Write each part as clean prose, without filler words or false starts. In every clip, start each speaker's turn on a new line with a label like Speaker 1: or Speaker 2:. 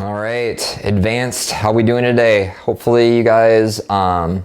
Speaker 1: All right, advanced, how we doing today? Hopefully you guys got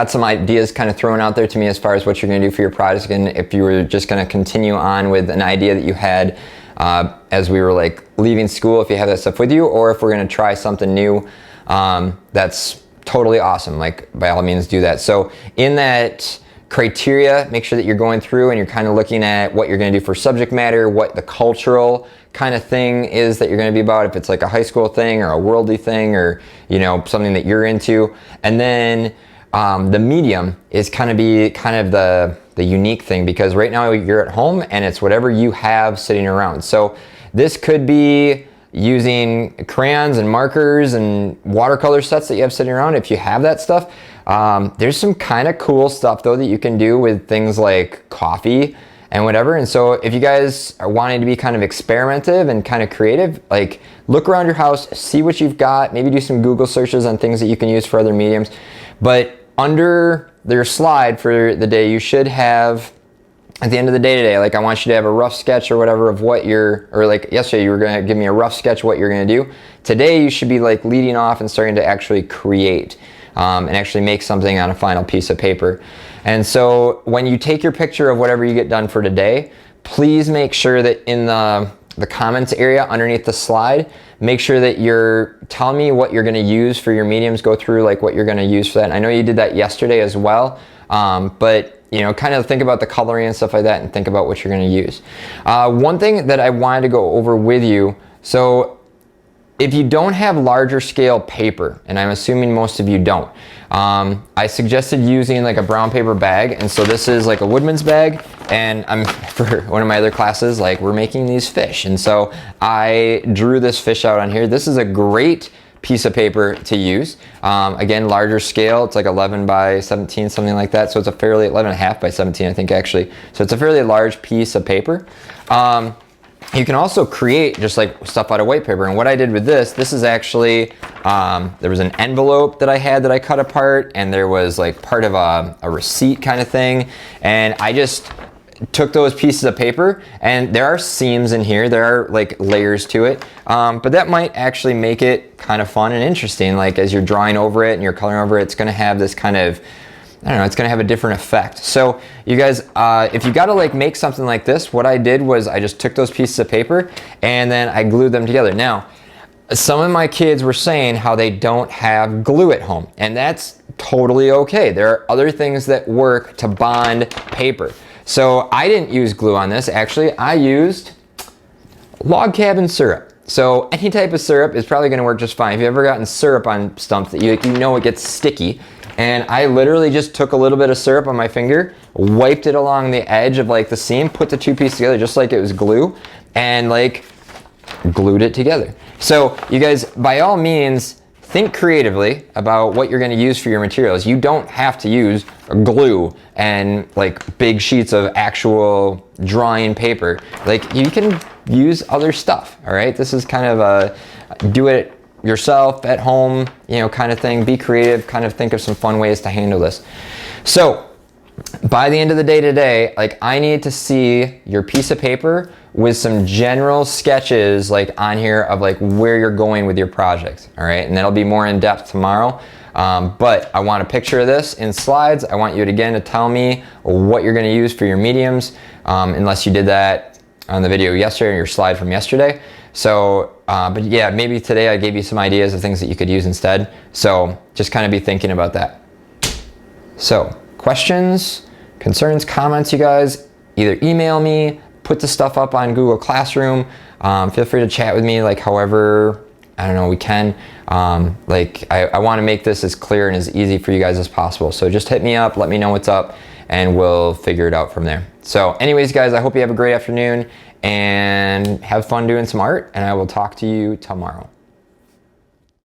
Speaker 1: some ideas kind of thrown out there to me as far as what you're gonna do for your project, and if you were just gonna continue on with an idea that you had as we were like leaving school, if you have that stuff with you, or if we're gonna try something new, that's totally awesome. Like, by all means do that. So in that criteria, make sure that you're going through and you're kind of looking at what you're going to do for subject matter, what the cultural kind of thing is that you're going to be about, if it's like a high school thing or a worldly thing, or you know, something that you're into. And then the medium is kind of the unique thing, because right now you're at home and it's whatever you have sitting around. So this could be using crayons and markers and watercolor sets that you have sitting around, if you have that stuff. There's some kind of cool stuff though that you can do with things like coffee and whatever. And so if you guys are wanting to be kind of experimentative and kind of creative, like look around your house, see what you've got, maybe do some Google searches on things that you can use for other mediums. But under your slide for the day, you should have, at the end of the day today, like I want you to have a rough sketch or whatever of what you're, or like yesterday you were gonna give me a rough sketch of what you're gonna do. Today you should be like leading off and starting to actually create and actually make something on a final piece of paper. And so when you take your picture of whatever you get done for today, please make sure that in the comments area underneath the slide, make sure that you're telling me what you're gonna use for your mediums, go through like what you're gonna use for that. And I know you did that yesterday as well, but you know, kind of think about the coloring and stuff like that and think about what you're gonna use. One thing that I wanted to go over with you, so if you don't have larger scale paper, and I'm assuming most of you don't, I suggested using like a brown paper bag. And so this is like a Woodman's bag, and for one of my other classes, like we're making these fish. And so I drew this fish out on here. This is a great piece of paper to use. Again, larger scale, it's like 11 by 17, something like that. So it's a fairly, 11 and a half by 17, I think actually. So it's a fairly large piece of paper. You can also create just like stuff out of white paper. And what I did with this is actually, there was an envelope that I had that I cut apart, and there was like part of a receipt kind of thing. And I just took those pieces of paper, and there are seams in here, there are like layers to it, but that might actually make it kind of fun and interesting. Like as you're drawing over it and you're coloring over it, it's gonna have this kind of, I don't know, it's gonna have a different effect. So you guys, if you gotta like make something like this, what I did was I just took those pieces of paper and then I glued them together. Now, some of my kids were saying how they don't have glue at home, and that's totally okay. There are other things that work to bond paper. So I didn't use glue on this. Actually, I used log cabin syrup. So any type of syrup is probably gonna work just fine. If you've ever gotten syrup on stuff that you know it gets sticky, and I literally just took a little bit of syrup on my finger, wiped it along the edge of like the seam, put the two pieces together just like it was glue, and like glued it together. So you guys, by all means, think creatively about what you're gonna use for your materials. You don't have to use glue and like big sheets of actual drawing paper. Like you can use other stuff, all right? This is kind of a do it yourself at home, you know, kind of thing. Be creative, kind of think of some fun ways to handle this. So by the end of the day today, like I need to see your piece of paper with some general sketches like on here of like where you're going with your project, all right? And that'll be more in depth tomorrow. But I want a picture of this in slides. I want you to, again, to tell me what you're gonna use for your mediums, unless you did that on the video yesterday or your slide from yesterday. So, but yeah, maybe today I gave you some ideas of things that you could use instead. So just kind of be thinking about that. So questions, concerns, comments, you guys, either email me, put the stuff up on Google Classroom. Feel free to chat with me, like however, I don't know, we can. Like I want to make this as clear and as easy for you guys as possible. So just hit me up, let me know what's up, and we'll figure it out from there. So anyways, guys, I hope you have a great afternoon and have fun doing some art, and I will talk to you tomorrow.